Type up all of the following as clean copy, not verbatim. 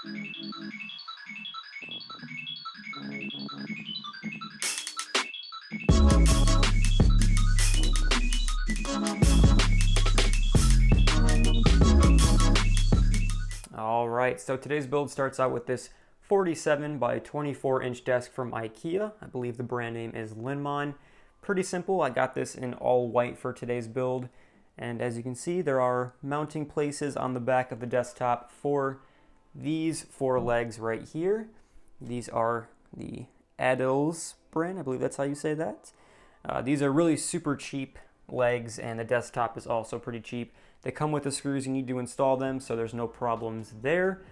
All right, so today's build starts out with this 47 by 24 inch desk from IKEA. I believe the brand name is Nomyn. Pretty simple. I got this in all white for today's build. And as you can see, there are mounting places on the back of the desktop for these four legs right here. These are the Astral brand. I believe that's how you say that. These are really super cheap legs, and the desktop is also pretty cheap. They come with the screws you need to install them, so there's no problems there.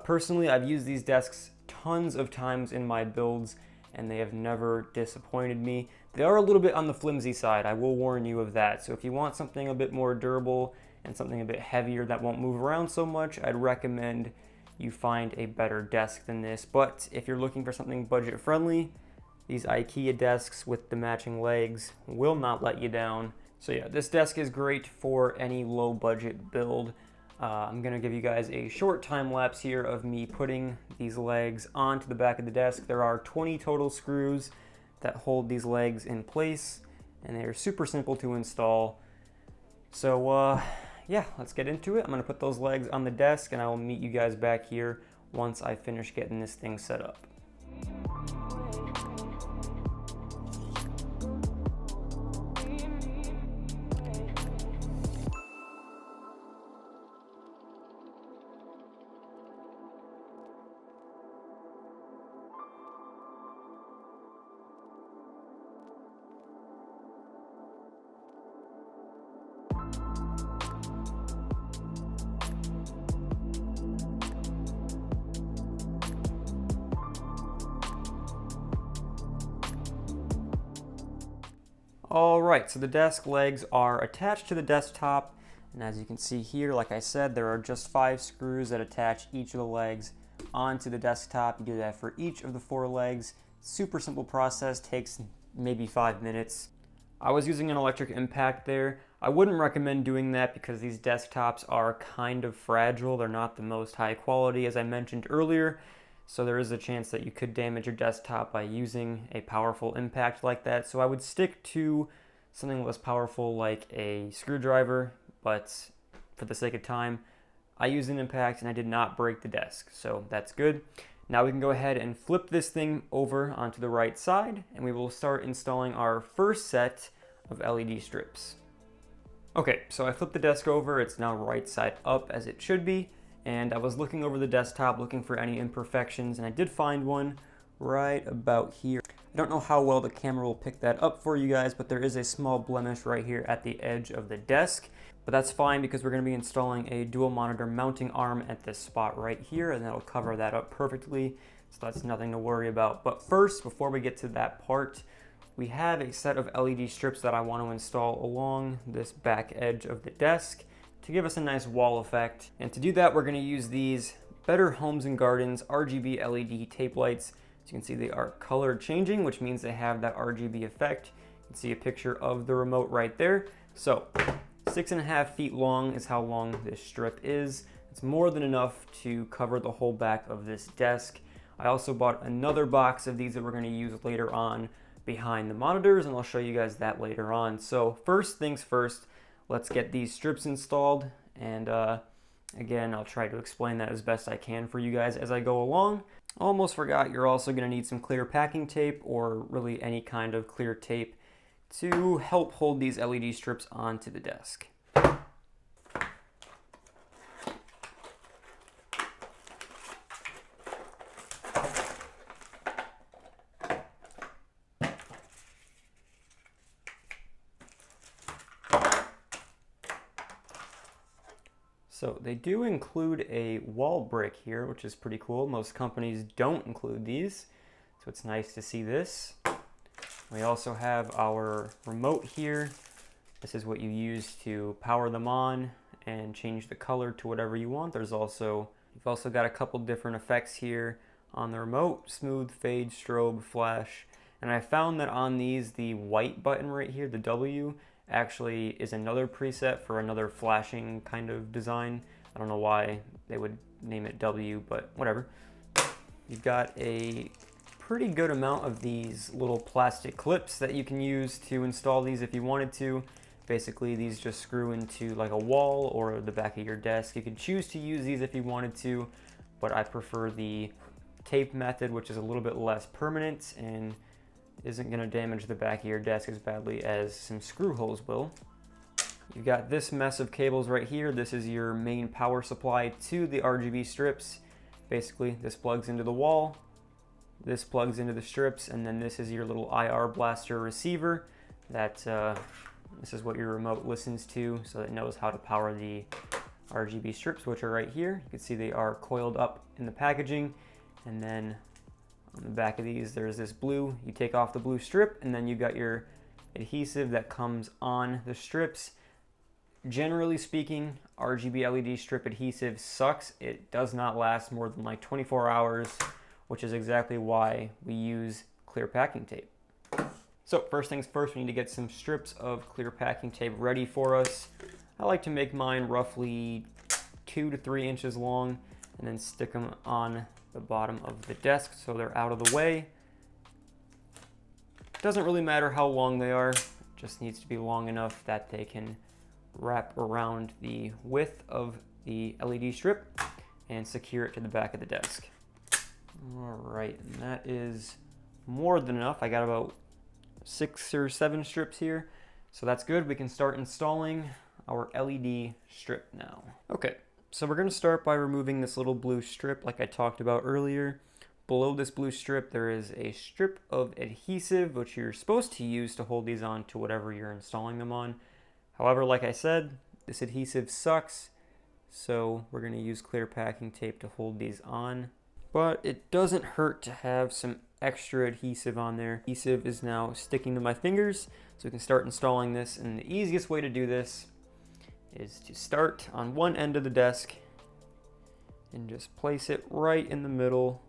Personally, I've used these desks tons of times in my builds, and they have never disappointed me. They are a little bit on the flimsy side, I will warn you of that. So if you want something a bit more durable and something a bit heavier that won't move around so much, I'd recommend you find a better desk than this. But if you're looking for something budget friendly, these IKEA desks with the matching legs will not let you down. So yeah, this desk is great for any low budget build. I'm gonna give you guys a short time lapse here of me putting these legs onto the back of the desk. There are 20 total screws that hold these legs in place, and they're super simple to install. So yeah, let's get into it. I'm gonna put those legs on the desk, and I will meet you guys back here once I finish getting this thing set up. All right, so the desk legs are attached to the desktop, and as you can see here, like I said, there are just 5 screws that attach each of the legs onto the desktop. You do that for each of the 4 legs. Super simple process, takes maybe 5 minutes. I was using an electric impact there. I wouldn't recommend doing that because these desktops are kind of fragile. They're not the most high quality, as I mentioned earlier. So there is a chance that you could damage your desktop by using a powerful impact like that. So I would stick to something less powerful like a screwdriver, but for the sake of time, I used an impact and I did not break the desk. So that's good. Now we can go ahead and flip this thing over onto the right side, and we will start installing our first set of LED strips. Okay, so I flipped the desk over. It's now right side up as it should be. And I was looking over the desktop looking for any imperfections, and I did find one right about here. I don't know how well the camera will pick that up for you guys, but there is a small blemish right here at the edge of the desk. But that's fine because we're going to be installing a dual monitor mounting arm at this spot right here, and that'll cover that up perfectly. So that's nothing to worry about. But first, before we get to that part, we have a set of LED strips that I want to install along this back edge of the desk to give us a nice wall effect. And to do that, we're going to use these Better Homes and Gardens RGB LED tape lights. As you can see, they are color changing, which means they have that RGB effect. You can see a picture of the remote right there. So 6.5 feet long is how long this strip is. It's more than enough to cover the whole back of this desk. I also bought another box of these that we're going to use later on behind the monitors, and I'll show you guys that later on. So first things first, let's get these strips installed, and again, I'll try to explain that as best I can for you guys as I go along. Almost forgot, you're also going to need some clear packing tape, or really any kind of clear tape, to help hold these LED strips onto the desk. So they do include a wall brick here, which is pretty cool. Most companies don't include these, so it's nice to see this. We also have our remote here. This is what you use to power them on and change the color to whatever you want. You've also got a couple different effects here on the remote: smooth, fade, strobe, flash. And I found that on these, the white button right here, the W, actually is another preset for another flashing kind of design. I don't know why they would name it W, but whatever. You've got a pretty good amount of these little plastic clips that you can use to install these if you wanted to. Basically, these just screw into like a wall or the back of your desk. You can choose to use these if you wanted to, but I prefer the tape method, which is a little bit less permanent and isn't going to damage the back of your desk as badly as some screw holes will. You've got this mess of cables right here. This is your main power supply to the RGB strips. Basically, this plugs into the wall, this plugs into the strips, and then this is your little IR blaster receiver that this is what your remote listens to, so it knows how to power the RGB strips, which are right here. You can see they are coiled up in the packaging, and then on the back of these there's this blue. You take off the blue strip, and then you've got your adhesive that comes on the strips. Generally speaking, RGB LED strip adhesive sucks. It does not last more than like 24 hours, which is exactly why we use clear packing tape. So first things first, we need to get some strips of clear packing tape ready for us. I like to make mine roughly 2 to 3 inches long and then stick them on the bottom of the desk so they're out of the way. Doesn't really matter how long they are, it just needs to be long enough that they can wrap around the width of the LED strip and secure it to the back of the desk. All right, and that is more than enough. I got about 6 or 7 strips here, so that's good. We can start installing our LED strip now. Okay, so we're going to start by removing this little blue strip like I talked about earlier. Below this blue strip there is a strip of adhesive which you're supposed to use to hold these on to whatever you're installing them on. However, like I said, this adhesive sucks, so we're going to use clear packing tape to hold these on. But it doesn't hurt to have some extra adhesive on there. Adhesive is now sticking to my fingers, so we can start installing this. And the easiest way to do this is to start on one end of the desk and just place it right in the middle,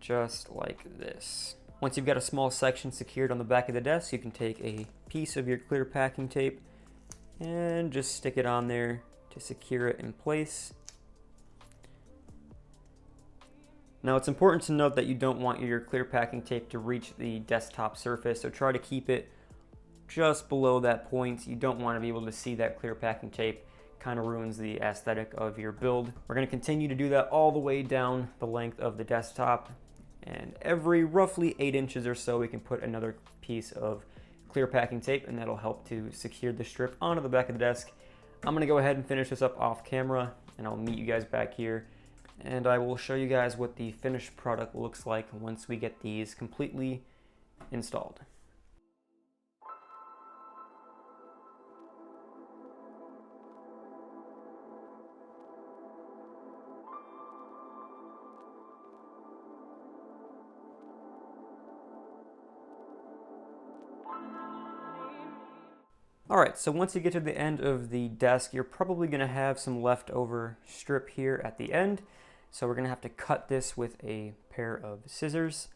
just like this. Once you've got a small section secured on the back of the desk, you can take a piece of your clear packing tape and just stick it on there to secure it in place. Now it's important to note that you don't want your clear packing tape to reach the desktop surface, so try to keep it just below that point. You don't want to be able to see that clear packing tape. Kind of ruins the aesthetic of your build. We're going to continue to do that all the way down the length of the desktop, and every roughly 8 inches or so we can put another piece of clear packing tape, and that'll help to secure the strip onto the back of the desk. I'm going to go ahead and finish this up off camera, and I'll meet you guys back here, and I will show you guys what the finished product looks like once we get these completely installed. Alright, so once you get to the end of the desk, you're probably going to have some leftover strip here at the end. So we're going to have to cut this with a pair of scissors.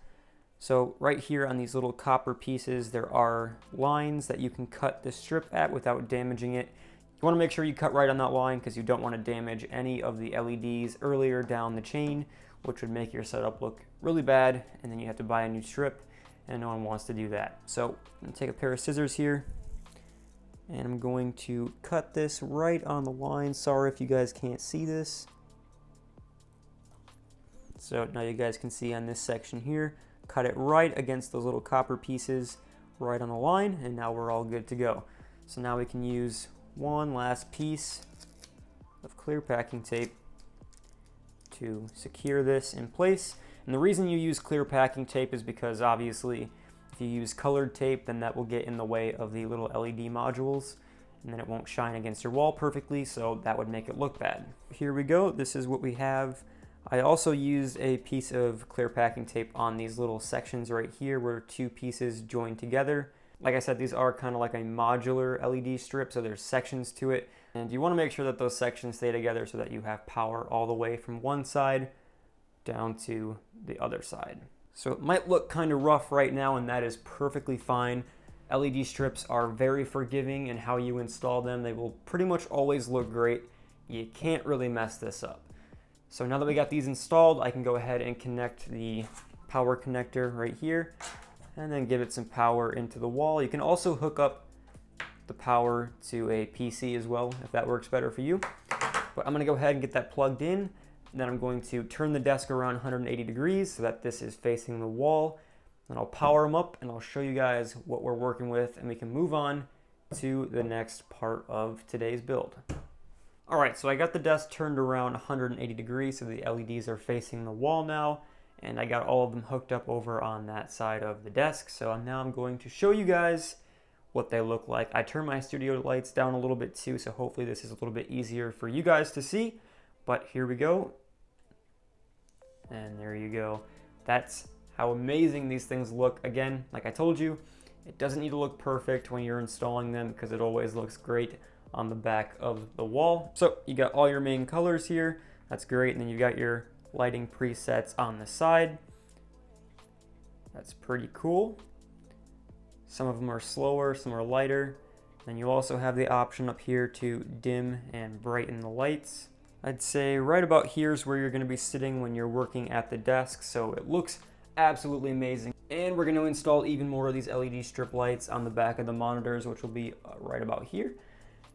So right here on these little copper pieces, there are lines that you can cut the strip at without damaging it. You want to make sure you cut right on that line because you don't want to damage any of the LEDs earlier down the chain, which would make your setup look really bad, and then you have to buy a new strip, and no one wants to do that. So I'm going to take a pair of scissors here, and I'm going to cut this right on the line. Sorry if you guys can't see this. So now you guys can see on this section here, cut it right against those little copper pieces right on the line, and now we're all good to go. So now we can use one last piece of clear packing tape to secure this in place. And the reason you use clear packing tape is because obviously if you use colored tape, then that will get in the way of the little LED modules, and then it won't shine against your wall perfectly, so that would make it look bad. Here we go, this is what we have. I also used a piece of clear packing tape on these little sections right here where 2 pieces join together. Like I said, these are kind of like a modular LED strip, so there's sections to it, and you want to make sure that those sections stay together so that you have power all the way from one side down to the other side. So it might look kind of rough right now, and that is perfectly fine. LED strips are very forgiving in how you install them. They will pretty much always look great. You can't really mess this up. So now that we got these installed, I can go ahead and connect the power connector right here and then give it some power into the wall. You can also hook up the power to a PC as well if that works better for you. But I'm gonna go ahead and get that plugged in. And then I'm going to turn the desk around 180 degrees so that this is facing the wall. Then I'll power them up and I'll show you guys what we're working with, and we can move on to the next part of today's build. All right, so I got the desk turned around 180 degrees so the LEDs are facing the wall now, and I got all of them hooked up over on that side of the desk. So now I'm going to show you guys what they look like. I turned my studio lights down a little bit too, so hopefully this is a little bit easier for you guys to see. But here we go. And there you go. That's how amazing these things look. Again, like I told you, it doesn't need to look perfect when you're installing them because it always looks great on the back of the wall. So you got all your main colors here. That's great. And then you got your lighting presets on the side. That's pretty cool. Some of them are slower, some are lighter. Then you also have the option up here to dim and brighten the lights. I'd say right about here is where you're going to be sitting when you're working at the desk, so it looks absolutely amazing. And we're going to install even more of these LED strip lights on the back of the monitors, which will be right about here.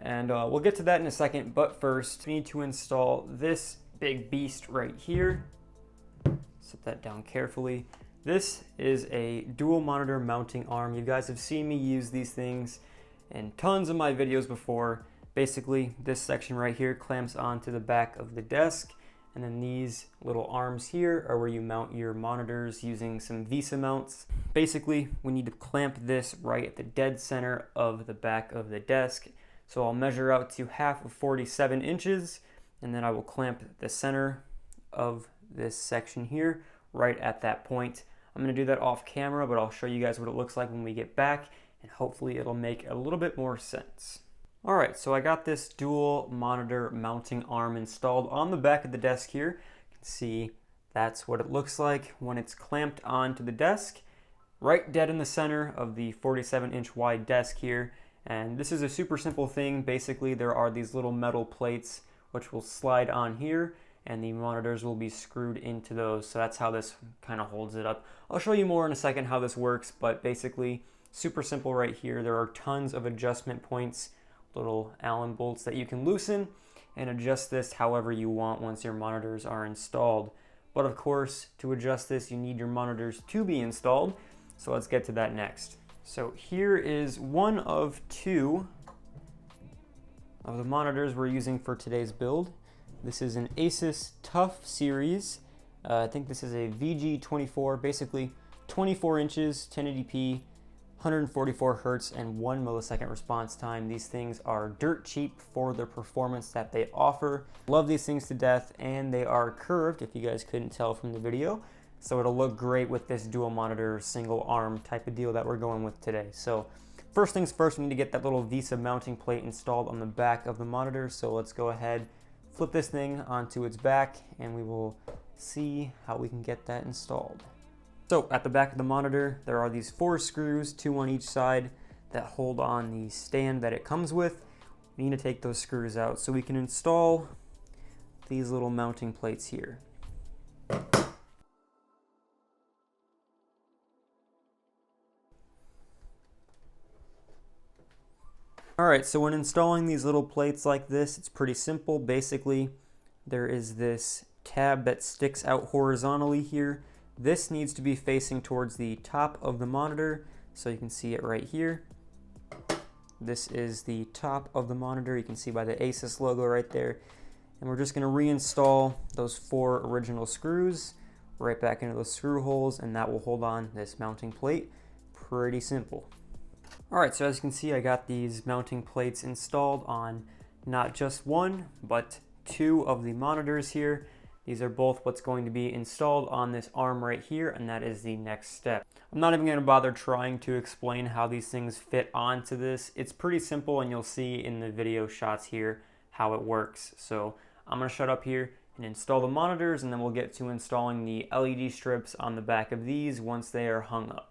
And we'll get to that in a second, but first we need to install this big beast right here. Set that down carefully. This is a dual monitor mounting arm. You guys have seen me use these things in tons of my videos before. Basically, this section right here clamps onto the back of the desk, and then these little arms here are where you mount your monitors using some VESA mounts. Basically, we need to clamp this right at the dead center of the back of the desk. So I'll measure out to half of 47 inches, and then I will clamp the center of this section here right at that point. I'm going to do that off camera, but I'll show you guys what it looks like when we get back, and hopefully it'll make a little bit more sense. All right, so I got this dual monitor mounting arm installed on the back of the desk here. You can see that's what it looks like when it's clamped onto the desk, right dead in the center of the 47-inch wide desk here. And this is a super simple thing. Basically, there are these little metal plates which will slide on here, and the monitors will be screwed into those. So that's how this kind of holds it up. I'll show you more in a second how this works, but basically super simple right here. There are tons of adjustment points, little Allen bolts that you can loosen and adjust this however you want once your monitors are installed. But of course, to adjust this, you need your monitors to be installed. So let's get to that next. So here is one of two of the monitors we're using for today's build. This is an Asus TUF series. I think this is a VG24, basically 24 inches, 1080p, 144 hertz and 1 millisecond response time. These things are dirt cheap for the performance that they offer. Love these things to death, and they are curved, if you guys couldn't tell from the video. So it'll look great with this dual monitor, single arm type of deal that we're going with today. So first things first, we need to get that little VESA mounting plate installed on the back of the monitor. So let's go ahead, flip this thing onto its back, and we will see how we can get that installed. So at the back of the monitor, there are these 4 screws, 2 on each side, that hold on the stand that it comes with. We need to take those screws out so we can install these little mounting plates here. Alright, so when installing these little plates like this, it's pretty simple. Basically, there is this tab that sticks out horizontally here. This needs to be facing towards the top of the monitor, so you can see it right here. This is the top of the monitor. You can see by the Asus logo right there. And we're just going to reinstall those 4 original screws right back into those screw holes, and that will hold on this mounting plate. Pretty simple. Alright, so as you can see, I got these mounting plates installed on not just 1, but 2 of the monitors here. These are both what's going to be installed on this arm right here, and that is the next step. I'm not even going to bother trying to explain how these things fit onto this. It's pretty simple, and you'll see in the video shots here how it works. So I'm going to shut up here and install the monitors, and then we'll get to installing the LED strips on the back of these once they are hung up.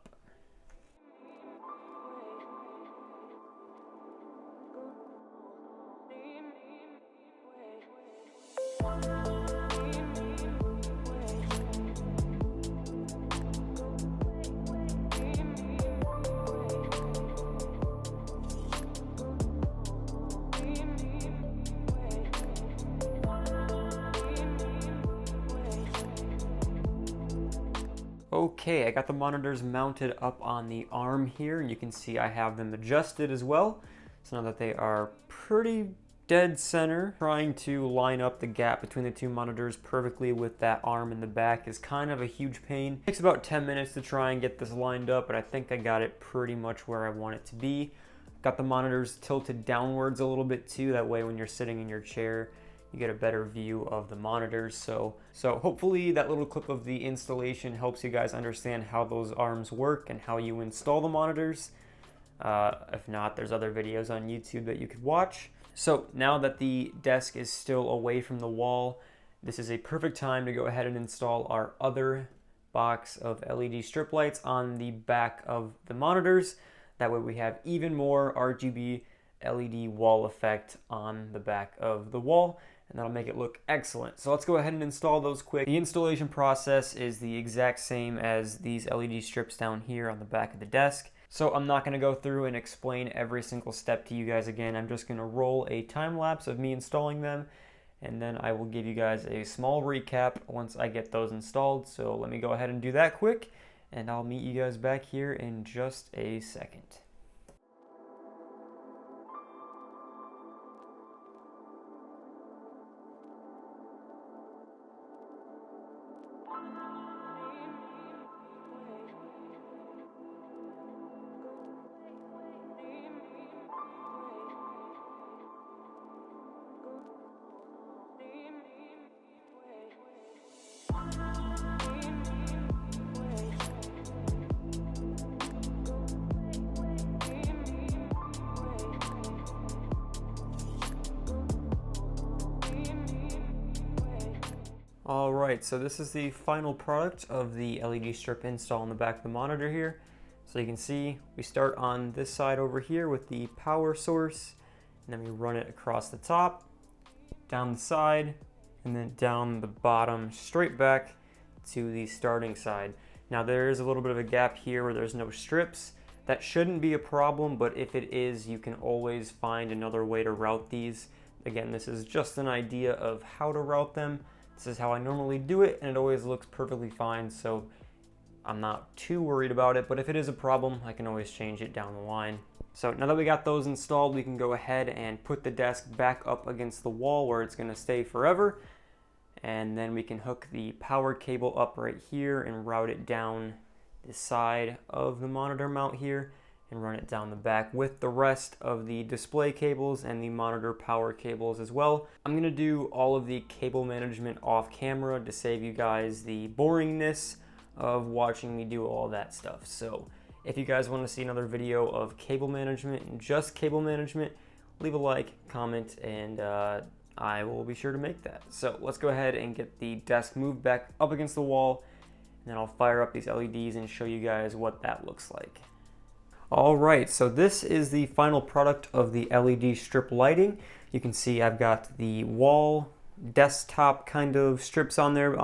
Okay, I got the monitors mounted up on the arm here, and you can see I have them adjusted as well. So now that they are pretty dead center, trying to line up the gap between the two monitors perfectly with that arm in the back is kind of a huge pain. It takes about 10 minutes to try and get this lined up, but I think I got it pretty much where I want it to be. Got the monitors tilted downwards a little bit too, that way when you're sitting in your chair, you get a better view of the monitors. So hopefully that little clip of the installation helps you guys understand how those arms work and how you install the monitors. If not, there's other videos on YouTube that you could watch. So now that the desk is still away from the wall, this is a perfect time to go ahead and install our other box of LED strip lights on the back of the monitors. That way we have even more RGB LED wall effect on the back of the wall, and that'll make it look excellent. So let's go ahead and install those quick. The installation process is the exact same as these LED strips down here on the back of the desk. So I'm not going to go through and explain every single step to you guys again. I'm just going to roll a time lapse of me installing them, and then I will give you guys a small recap once I get those installed. So let me go ahead and do that quick, and I'll meet you guys back here in just a second. Alright, so this is the final product of the LED strip install on the back of the monitor here. So you can see we start on this side over here with the power source, and then we run it across the top, down the side, and then down the bottom straight back to the starting side. Now there is a little bit of a gap here where there's no strips. That shouldn't be a problem, but if it is, you can always find another way to route these. Again, this is just an idea of how to route them. This is how I normally do it, and it always looks perfectly fine, so I'm not too worried about it, but if it is a problem, I can always change it down the line. So now that we got those installed, we can go ahead and put the desk back up against the wall where it's going to stay forever, and then we can hook the power cable up right here and route it down the side of the monitor mount here and run it down the back with the rest of the display cables and the monitor power cables as well. I'm going to do all of the cable management off camera to save you guys the boringness of watching me do all that stuff. So if you guys want to see another video of cable management and just cable management, leave a like, comment, and I will be sure to make that. So let's go ahead and get the desk moved back up against the wall, and then I'll fire up these LEDs and show you guys what that looks like. Alright, so this is the final product of the LED strip lighting. You can see I've got the wall desktop kind of strips on there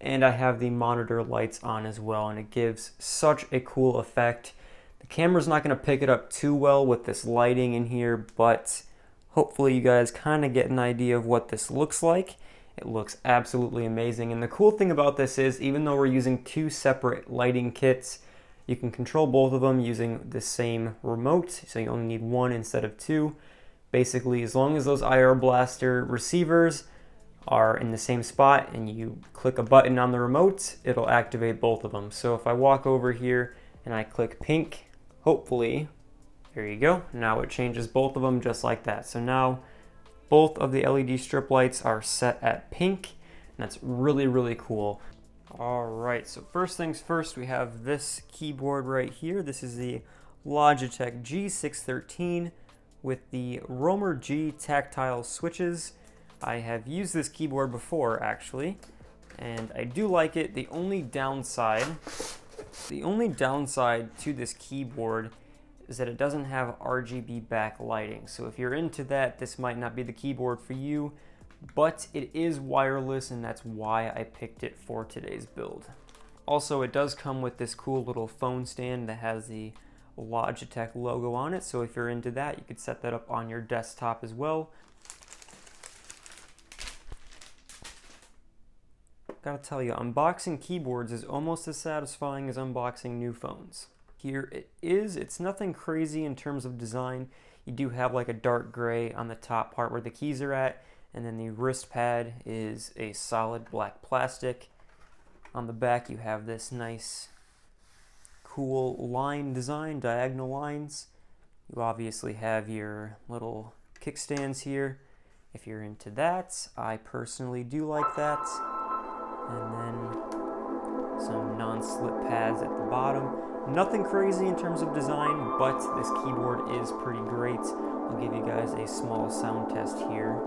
and I have the monitor lights on as well, and it gives such a cool effect. The camera's not going to pick it up too well with this lighting in here, but hopefully you guys kind of get an idea of what this looks like. It looks absolutely amazing, and the cool thing about this is even though we're using two separate lighting kits, you can control both of them using the same remote, so you only need one instead of two. Basically, as long as those IR Blaster receivers are in the same spot and you click a button on the remote, it'll activate both of them. So if I walk over here and I click pink, hopefully, there you go, now it changes both of them just like that. So now both of the LED strip lights are set at pink, and that's really, really cool. Alright, so first things first, we have this keyboard right here. This is the Logitech G613 with the Romer G tactile switches. I have used this keyboard before actually, and I do like it. The only downside to this keyboard is that it doesn't have RGB backlighting. So if you're into that, this might not be the keyboard for you. But it is wireless, and that's why I picked it for today's build. Also, it does come with this cool little phone stand that has the Logitech logo on it, so if you're into that, you could set that up on your desktop as well. gotta tell you, unboxing keyboards is almost as satisfying as unboxing new phones. Here it is. It's nothing crazy in terms of design. You do have like a dark gray on the top part where the keys are at, and then the wrist pad is a solid black plastic. On the back you have this nice cool line design, diagonal lines. You obviously have your little kickstands here if you're into that. I personally do like that. And then some non-slip pads at the bottom. Nothing crazy in terms of design, but this keyboard is pretty great. I'll give you guys a small sound test here.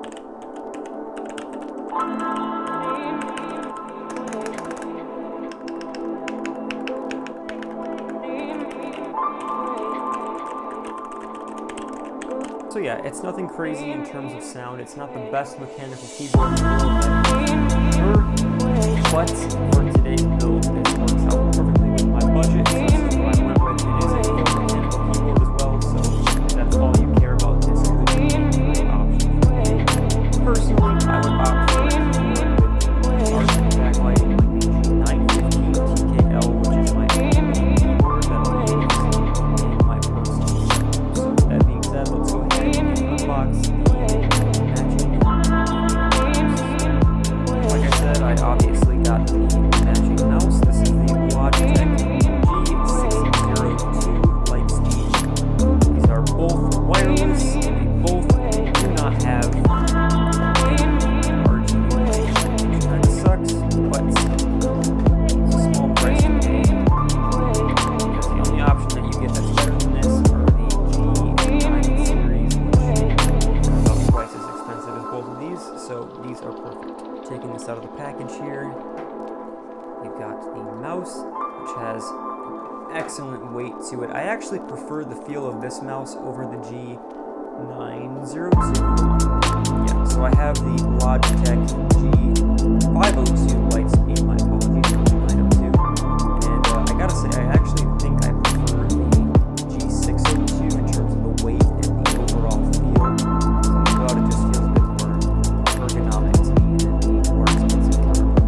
So yeah, it's nothing crazy in terms of sound. It's not the best mechanical keyboard in the world, but for today's build, this works out perfectly with my budget. So this is what I went with. It is a full mechanical keyboard as well, so if that's all you care about, this could be a great option for you. Personally, I would opt for a keyboard with RGB backlighting like the G915 TKL, which is my favorite keyboard that I use in my personal setup. So with that being said, let's go ahead and unbox the matching mouse. Like I said, I obviously got the matching mouse. This is the Logitech G602 Lightspeed. These are both wireless, and they both do not have RGB lighting, which kind of sucks, but it's a small price to pay. Because the only option that you get that's better than this are the G9 series, which are about twice as expensive as both of these, so these are perfect. Taking this out of the package here, you've got the mouse, which has excellent weight to it. I actually prefer the feel of this mouse over the G902 one. Yeah, so I have the Logitech G502 Lightspeed, my apologies, not the 902. And I gotta say, I actually think I prefer the G602 in terms of the weight and the overall feel. Something about it just feels a bit more ergonomic to me than the more expensive counterpart.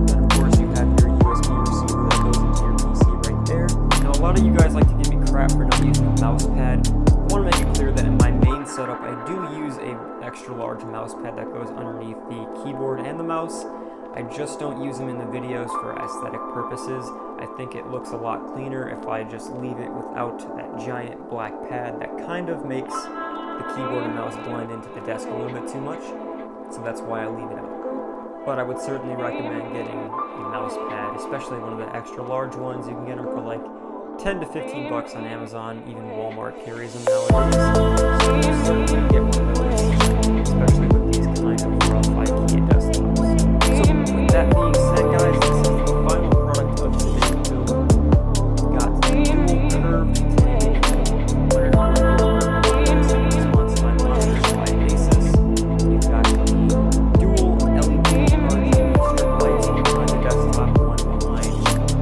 Then of course you have your USB receiver that goes into your PC right there. Now a lot of you guys like to give me crap for not using a mouse pad. I want to make it clear that in my main setup I do use a extra large mouse pad that goes underneath the keyboard and the mouse. I just don't use them in the videos for aesthetic purposes. I think it looks a lot cleaner if I just leave it without that giant black pad that kind of makes the keyboard and mouse blend into the desk a little bit too much. So that's why I leave it out. But I would certainly recommend getting a mouse pad, especially one of the extra large ones. You can get them for like 10 to 15 bucks on Amazon. Even Walmart carries them nowadays. So certainly get one of those, especially with these kind of rough IKEA desktops. So with that being said, guys, this is the final product of today's build. We've got the dual curved 1080 response time monitors by Asus. You've got the dual LED RGB strip lights behind the desktop, one behind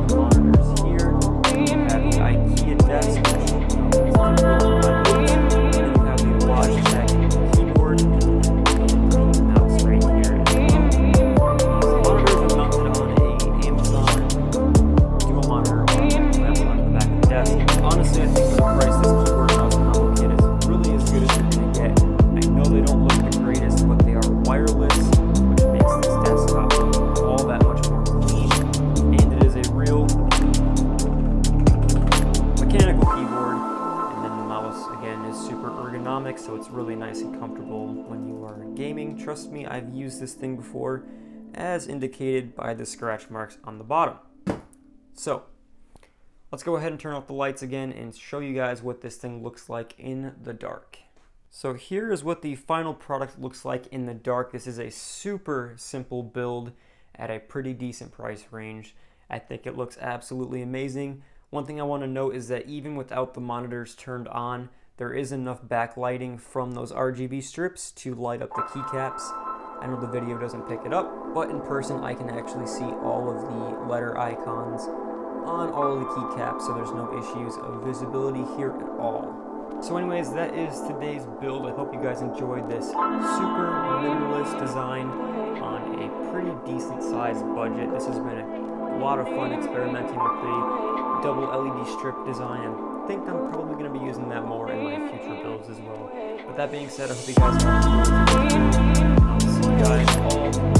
the monitors here. You have the IKEA desk, which is and then you have the Logitech keyboard and the mouse right here as well. These monitors are mounted on a Amazon dual monitor or on the back of the desk. Honestly, I think for the price this keyboard and mouse combo kit is really as good as you're going to get. I know they don't look the greatest, but they are wireless, which makes this desktop all that much more clean, and it is a real mechanical keyboard, and then the mouse again is super ergonomic, so it's really nice and comfortable when you are gaming. Trust me, I've used this thing before, as indicated by the scratch marks on the bottom. So let's go ahead and turn off the lights again and show you guys what this thing looks like in the dark. So here is what the final product looks like in the dark. This is a super simple build at a pretty decent price range. I think it looks absolutely amazing. One thing I want to note is that even without the monitors turned on, there is enough backlighting from those RGB strips to light up the keycaps. I know the video doesn't pick it up, but in person I can actually see all of the letter icons on all of the keycaps, so there's no issues of visibility here at all. So anyways, that is today's build. I hope you guys enjoyed this super minimalist design on a pretty decent sized budget. This has been a lot of fun experimenting with the double LED strip design, and I think I'm probably going to be using that more in my future builds as well. With that being said, I hope you guys enjoyed. I'll see you guys all